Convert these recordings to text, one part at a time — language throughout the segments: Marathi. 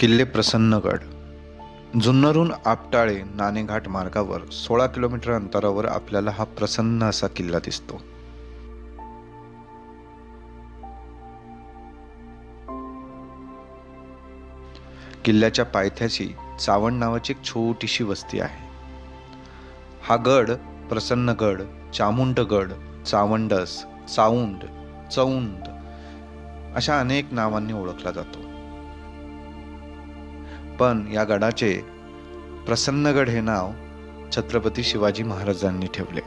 किल्ले प्रसन्नगड. जुन्नरहून आपटाळे नाणेघाट मार्गावर 16 किलोमीटर अंतरावर आपल्याला हा प्रसन्न असा किल्ला दिसतो. किल्ल्याच्या पायथ्याशी चावंड नावाची एक छोटीशी वस्ती आहे. हा गड प्रसन्नगड, चामुंडगड, चावंडस, चाऊंड, चौंड अशा अनेक नावांनी ओळखला जातो. पण या गडाचे प्रसन्नगड हे नाव छत्रपती शिवाजी महाराजांनी ठेवले.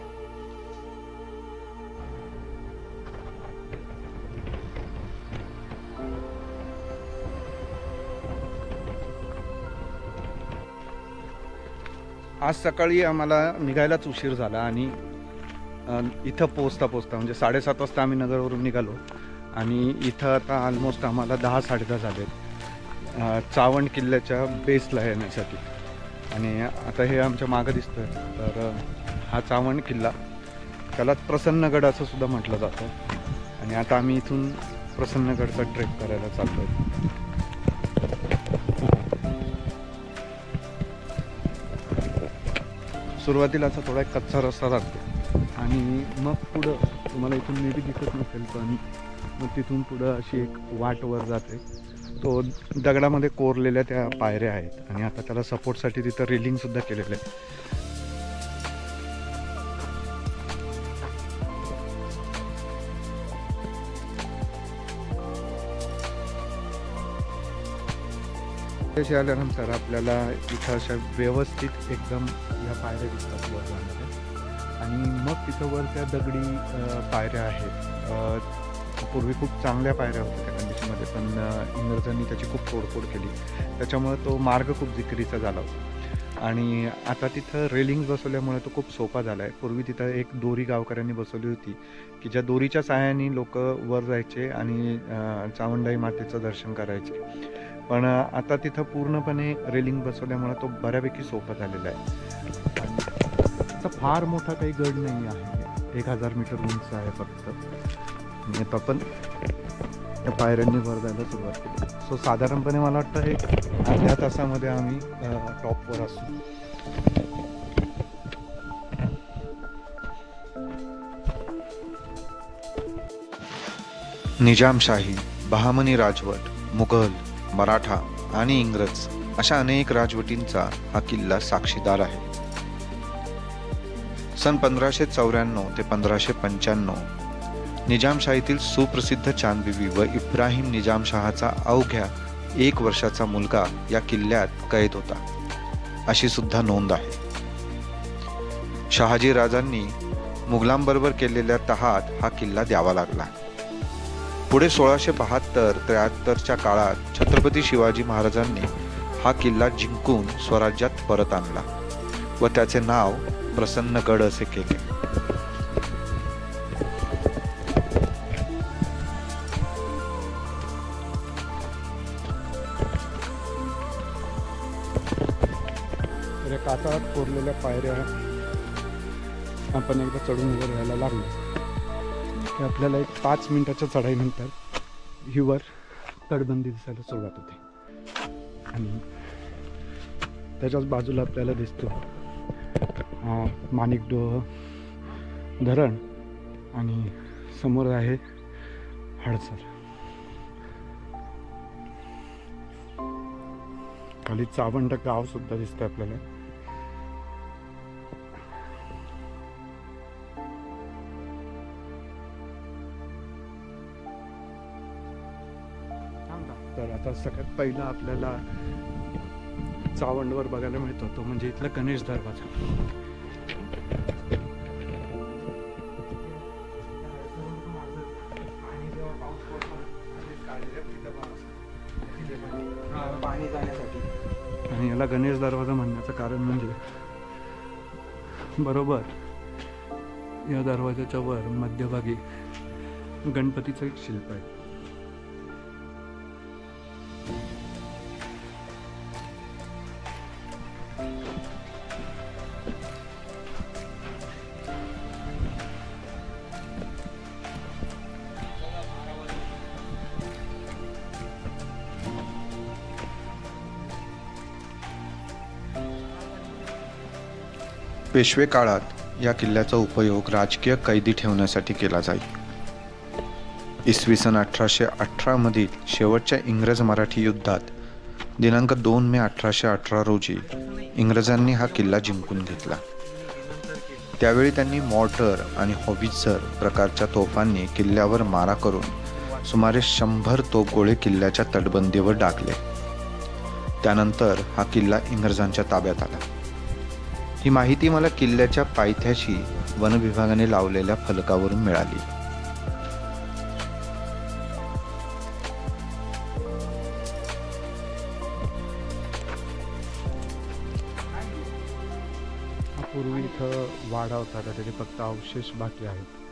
आज सकाळी आम्हाला निघायलाच उशीर झाला आणि इथं पोचता म्हणजे 7:30 वाजता आम्ही नगरवरून निघालो आणि इथं आता ऑलमोस्ट आम्हाला 10-10:30 झाले चावंड किल्ल्याच्या बेसला येण्यासाठी. आणि आता हे आमच्या मागं दिसतोय तर हा चावंड किल्ला, त्याला प्रसन्नगड असं सुद्धा म्हटलं जातं. आणि आता आम्ही इथून प्रसन्नगडचा ट्रेक करायला चाललोय. सुरुवातीला असा थोडा कच्चा रस्ता जातो आणि मग पुढं तुम्हाला इथून मे बी दिसत नसेल पण मग तिथून पुढं अशी एक वाट वर जाते. तो दगडामध्ये कोरलेल्या त्या पायऱ्या आहेत आणि आता त्याला सपोर्टसाठी तिथं रेलिंग सुद्धा केलेलं आहे. तसे आल्यानंतर आपल्याला इथं अशा व्यवस्थित एकदम या पायऱ्या दिसतात वर जाण्याच्या आणि मग तिथं वर त्या दगडी पायऱ्या आहेत. पूर्वी खूप चांगल्या पायऱ्या होत्या त्या कंडिशनमध्ये, पण इंग्रजांनी त्याची खूप तोडफोड केली, त्याच्यामुळे तो मार्ग खूप जिकिरीचा झाला होता. आणि आता तिथं रेलिंग बसवल्यामुळे तो खूप सोपा झाला आहे. पूर्वी तिथं एक दोरी गावकऱ्यांनी बसवली होती की ज्या दोरीच्या सहाय्याने लोक वर जायचे आणि चामुंडाई मातेचं दर्शन करायचे. पण आता तिथं पूर्णपणे रेलिंग बसवल्यामुळे तो बऱ्यापैकी सोपा झालेला आहे. आणि फार मोठा काही गड नाही आहे, 1000 मीटर उंच आहे फक्त. आता पण त्या पायऱ्यांनी वर जायला सुरुवात केली. सो साधारणपणे मला वाटतं एक अर्ध्या तासामध्ये आम्ही टॉपवर असू. निजामशाही, बहामनी राजवट, मुघल, मराठा आणि इंग्रज अशा अनेक राजवटींचा हा किल्ला साक्षीदार आहे. सन 1594 ते 1595 निजामशाहीतील सुप्रसिद्ध चांदबिबी व इब्राहिम निजामशहाचा अवघ्या 1 वर्षाचा मुलगा या किल्ल्यात कैद होता अशी सुद्धा नोंद आहे. शहाजी राजांनी मुघलांबरोबर केलेल्या तहात हा किल्ला द्यावा लागला. पुढे 1672-73च्या काळात छत्रपती शिवाजी महाराजांनी हा किल्ला जिंकून स्वराज्यात परत आणला व त्याचे नाव प्रसन्नगड असे केले. काचात कोरलेल्या पायऱ्या आपण एकदा चढून वगैरे यायला लागलो की आपल्याला एक 5 मिनिटाच्या चढाईनंतर ही वर तटबंदी दिसायला सुरुवात होते. आणि त्याच्याच बाजूला आपल्याला दिसतो माणिकडोह धरण आणि समोर आहे हडसर. खाली चावंड गाव सुद्धा दिसतं आपल्याला. तर आता सगळ्यात पहिला आपल्याला चावंडवर बघायला मिळतो तो म्हणजे इथला गणेश दरवाजा. आणि याला गणेश दरवाजा म्हणण्याचं कारण म्हणजे बरोबर या दरवाजाच्या वर मध्यभागी गणपतीचं एक शिल्प आहे. पेशवे काळात या किल्ल्याचा उपयोग राजकीय कैदी ठेवण्यासाठी केला जाई. इसवी सन 1818 मधील शेवटच्या इंग्रज मराठी युद्धात दिनांक 2 मे 1818 रोजी इंग्रजांनी हा किल्ला जिंकून घेतला. त्यावेळी त्यांनी मॉर्टर आणि हॉवित्झर प्रकारच्या तोफांनी किल्ल्यावर मारा करून सुमारे 100 तोफगोळे किल्ल्याच्या तटबंदीवर डागले. त्यानंतर हा किल्ला इंग्रजांच्या ताब्यात आला. ही माहिती मला किल्ल्याच्या पायथ्याशी वन विभागाने लावलेल्या फलकावरून मिळाली. पूर्वी इथं वाडा होता, त्याचे फक्त अवशेष बाकी आहेत.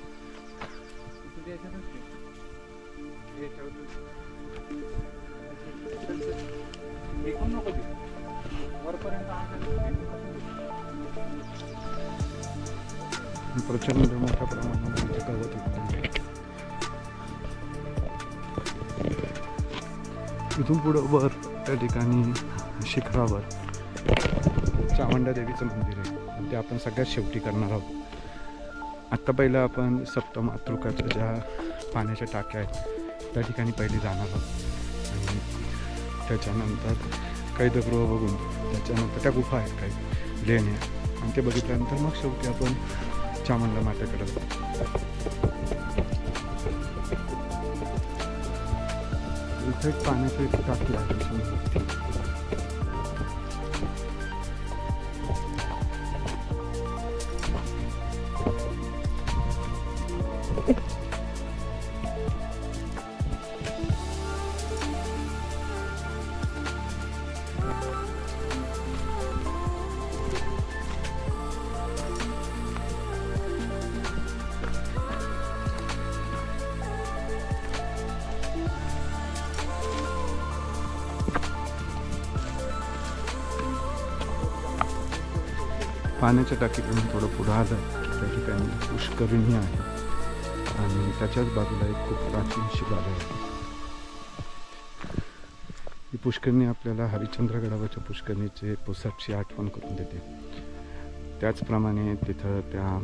प्रचंड मोठ्या प्रमाणामध्ये गवत आहे. इथून पुढं वर त्या ठिकाणी शिखरावर चामुंडा देवीचं मंदिर आहे. ते आपण सगळ्यात शेवटी करणार आहोत. आत्ता पहिलं आपण सप्तमातृकाच्या ज्या पाण्याच्या टाक्या आहेत त्या ठिकाणी पहिली जाणार आहोत आणि त्याच्यानंतर काही दगड बघून त्याच्यानंतर त्या गुफा आहेत काही लेण्या आणि ते बघितल्यानंतर मग शेवटी आपण चामुंडा मातेकडे जाऊ. इथे एक पाण्याची टाकी आहे. पाण्याच्या टाकीकडून थोडं पुढं आलं त्या ठिकाणी पुष्करिणी आहे आणि त्याच्याच बाजूला एक खूप प्राचीन शिवालय आहे. ही पुष्करणी आपल्याला हरिश्चंद्रगडावरच्या पुष्करणीचे पुसटची आठवण करून देते. त्याचप्रमाणे तिथं त्या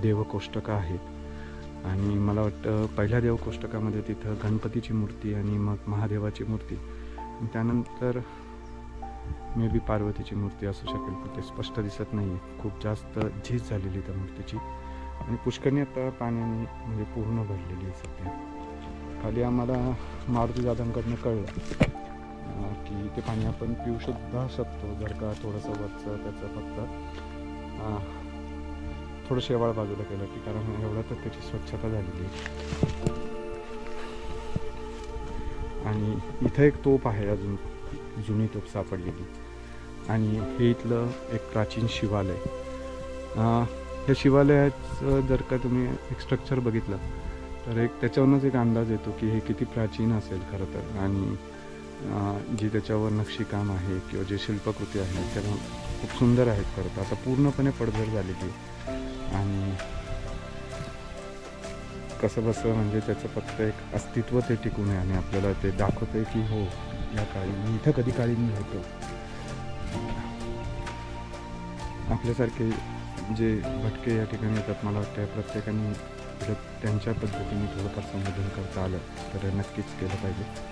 देवकोष्टकं आहेत आणि मला वाटतं पहिल्या देवकोष्टकामध्ये तिथं गणपतीची मूर्ती आणि मग महादेवाची मूर्ती आणि त्यानंतर मे बी पार्वतीची मूर्ती असू शकेल, पण ते स्पष्ट दिसत नाही आहे. खूप जास्त झीज झालेली त्या मूर्तीची आणि पुष्करणी आता पाण्याने म्हणजे पूर्ण भरलेली आहे सध्या. खाली आम्हाला मारुती दादांकडनं कळलं की ते पाणी आपण पिऊसुद्धा शकतो जर का थोडंसं वरचं त्याचं फक्त थोडं शेवाळ बाजूला केलं की, कारण एवढं तर त्याची स्वच्छता झालेली आहे. आणि इथं एक तोफ आहे, अजून जुनी तोफ सापडलेली आणि हे इथलं एक प्राचीन शिवालय. ह्या शिवालयाचं जर का तुम्ही एक स्ट्रक्चर बघितलं तर एक त्याच्यावरूनच एक अंदाज येतो की हे किती प्राचीन असेल खरं तर. आणि जी त्याच्यावर नक्षीकाम आहे किंवा जे शिल्पकृती आहे त्या खूप सुंदर आहेत खरं तर. आता पूर्णपणे पडझड झालेली आणि कसं बसं म्हणजे त्याचं फक्त एक अस्तित्व ते टिकून आहे आणि आपल्याला ते दाखवते की हो या काळी मी इथं कधी काळी मी होतो. आपल्यासारखे जे भटके या ठिकाणी येतात मला वाटतं प्रत्येकाने जर त्यांच्या पद्धतीने थोडंफार संबोधन करता आलं तर नक्कीच केलं पाहिजे.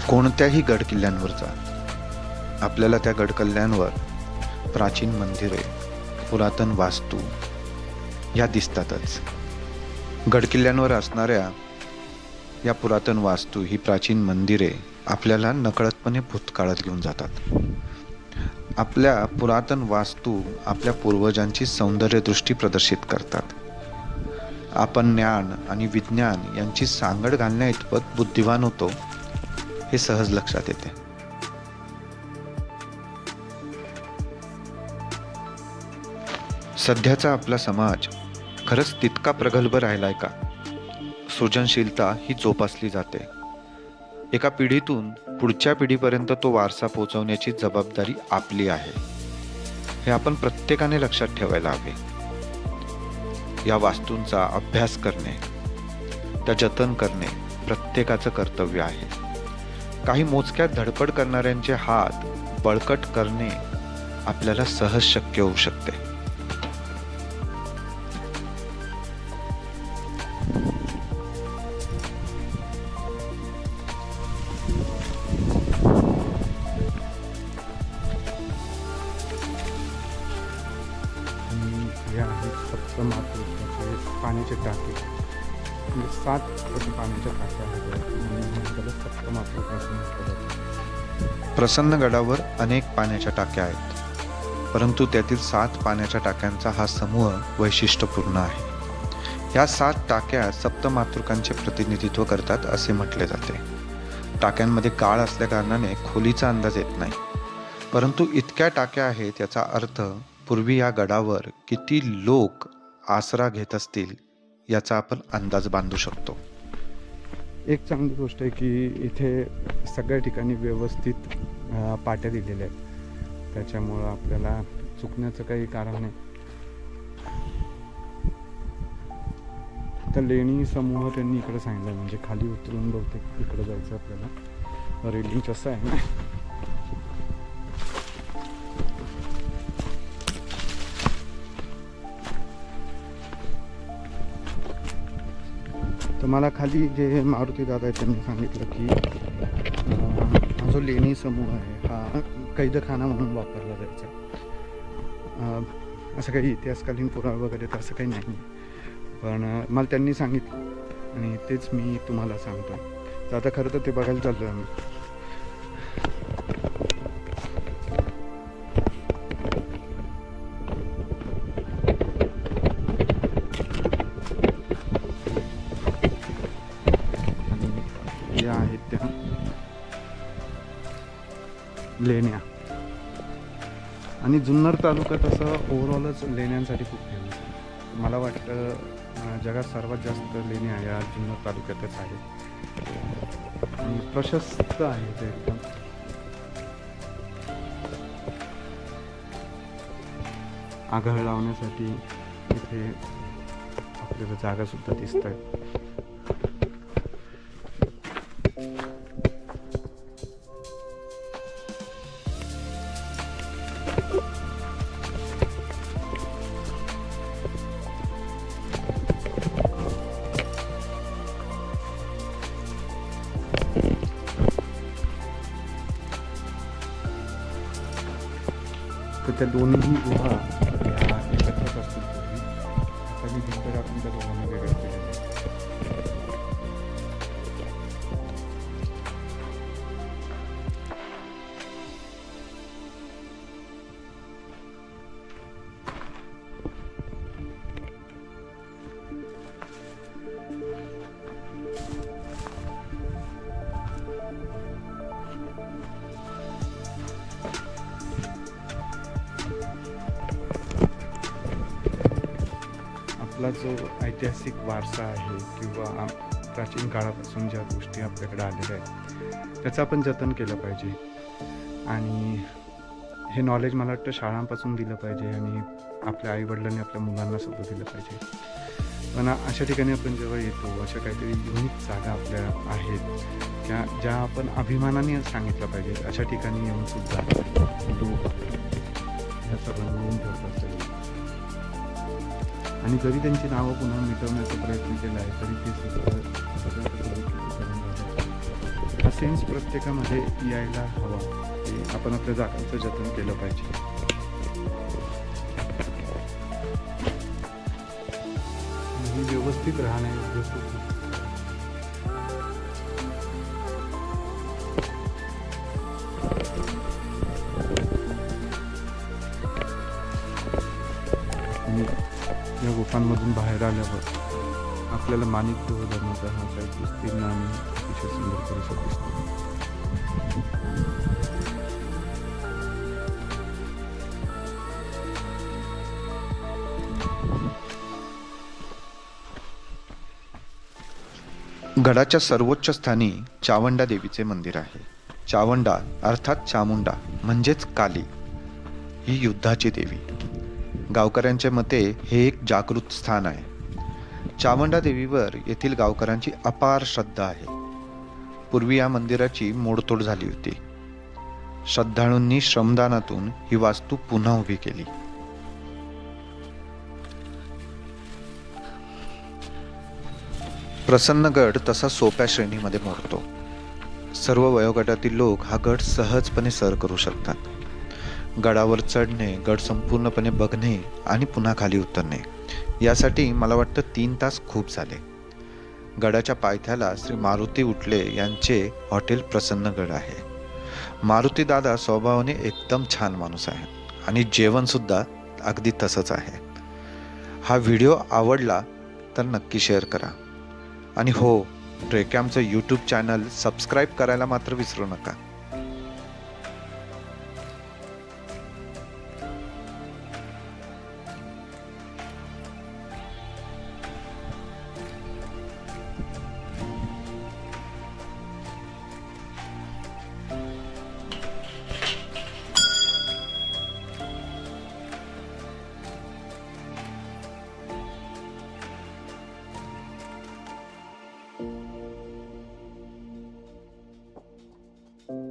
कोणत्याही गडकिल्ल्यांवर जा, आपल्याला त्या गडकिल्ल्यांवर प्राचीन मंदिरे, पुरातन वास्तू ह्या दिसतातच. गडकिल्ल्यांवर असणाऱ्या या पुरातन वास्तू, ही प्राचीन मंदिरे आपल्याला नकळतपणे भूतकाळात घेऊन जातात. आपल्या पुरातन वास्तू आपल्या पूर्वजांची सौंदर्यदृष्टी प्रदर्शित करतात. आपण ज्ञान आणि विज्ञान यांची सांगड घालण्या इतपत बुद्धिवान होतो हे सहज लक्षात येते. सध्याचा आपला समाज खरंच तितका प्रगल्भ राहिलाय का? सृजनशीलता ही जोपासली जाते. एका पिढीतून पुढच्या पिढीपर्यंत तो वारसा पोहोचवण्याची जबाबदारी आपली आहे. हे आपण प्रत्येकाने लक्षात ठेवायला हवे. या वास्तूंचा अभ्यास करणे, त्या जतन करणे प्रत्येकाचं कर्तव्य आहे. काही मोजक्या धडपड करणाऱ्यांचे हात बळकट करणे आपल्याला सहज शक्य होऊ शकते. हे आहेत सप्तमातृकाचे पाण्याचे टाके. 7 पाण्याच्या टाक्या आहेत. त्याला सप्तमातृकाचे म्हटलं जातं. प्रसन्नगडावर अनेक पाण्याच्या टाक्या आहेत, परंतु त्यातील 7 पाण्याच्या टाक्यांचा हा समूह वैशिष्ट्यपूर्ण आहे. या 7 टाक्या सप्तमातृकांचे प्रतिनिधित्व करतात असे म्हटले जाते. टाक्यांमध्ये गाळ असल्या कारणाने खोलीचा अंदाज येत नाही, परंतु इतक्या टाक्या आहेत याचा अर्थ पूर्वी या गडावर किती लोक आसरा घेत असतील याचा आपण अंदाज बांधू शकतो. एक चांगली गोष्ट आहे की इथे सगळ्या ठिकाणी व्यवस्थित पाट्या दिलेल्या आहेत, त्याच्यामुळं आपल्याला चुकण्याचं काही कारण नाही. तर लेणी समूह त्यांनी इकडे सांगितलं, म्हणजे खाली उतरून बहुतेक इकडे जायचं आपल्याला. रेलिंग कसं आहे ना, तर मला खाली जे मारुती दादा आहेत त्यांनी सांगितलं की हा जो लेणी समूह आहे हा कैदखाना म्हणून वापरला जायचा. असं काही इतिहासकालीन पुरावा वगैरे तर असं काही नाही, पण मला त्यांनी सांगितलं आणि तेच मी तुम्हाला सांगतो. तर आता खरं तर ते बघायला चाललो आहे आम्ही. या आहेत त्या लेण्या. आणि जुन्नर तालुका तसं ओव्हरऑलच लेण्यांसाठी खूप फेमस आहे. मला वाटतं जगात सर्वात जास्त लेण्या या जुन्नर तालुक्यातच आहेत आणि प्रशस्त आहे ते एकदम. आघळ लावण्यासाठी इथे आपल्याला जागा सुद्धा दिसत आहे. तर त्या दोन्ही गुहा ह्या एकत्रच असतील पूर्वी. आता मी भिंत टाकून त्या दोघांना वेगळं केलेलं आहे. आपला जो ऐतिहासिक वारसा आहे किंवा प्राचीन काळापासून ज्या गोष्टी आपल्याकडे आलेल्या आहेत त्याचं आपण जतन केलं पाहिजे. आणि हे नॉलेज मला वाटतं शाळांपासून दिलं पाहिजे आणि आपल्या आईवडिलांनी आपल्या मुलांना सुद्धा दिलं पाहिजे. पण अशा ठिकाणी आपण जेव्हा येतो, अशा काहीतरी युनिक जागा आपल्या आहेत ज्या आपण अभिमानाने सांगितलं पाहिजे, अशा ठिकाणी येऊन सुद्धा लोक ह्या सर्व मिळून ठेवत असेल. आणि जरी त्यांची नावं पुन्हा मिटवण्याचा प्रयत्न केला आहे तरी ते सगळं हा सेन्स प्रत्येकामध्ये यायला हवा की आपण आपल्या जागांचं जतन केलं पाहिजे. आणि व्यवस्थित राहण्यायोग्य या गुफांमधून बाहेर आल्यावर आपल्याला माणिकदेव धर्माचा हा काही विस्तीर्ण आणि अतिशय सुंदर परिसर दिसतो. गडाच्या सर्वोच्च स्थानी चावंडा देवीचे मंदिर आहे. चावंडा अर्थात चामुंडा म्हणजेच काली, ही युद्धाची देवी. गावकऱ्यांच्या मते हे एक जागृत स्थान आहे. चावंडा देवीवर येथील गावकऱ्यांची अपार श्रद्धा आहे. पूर्वी या मंदिराची मोडतोड झाली होती. श्रद्धाळूंनी श्रमदानातून ही वास्तू पुन्हा उभी केली. प्रसन्नगड तसा सोप्या श्रेणीमध्ये मोडतो. सर्व वयोगटातील लोक हा गड सहजपणे सर करू शकतात. गडावर चढणे, गड संपूर्णपणे बघणे आणि पुन्हा खाली उतरणे यासाठी मला वाटतं 3 तास खूप झाले. गडाच्या पायथ्याला श्री मारुती उटले यांचे हॉटेल प्रसन्नगड आहे. मारुती दादा स्वभावाने एकदम छान माणूस आहे आणि जेवण सुद्धा अगदी तसंच आहे. हा व्हिडिओ आवडला तर नक्की शेअर करा आणि हो, ट्रेकॅमचं यूट्यूब चॅनल सबस्क्राईब करायला मात्र विसरू नका.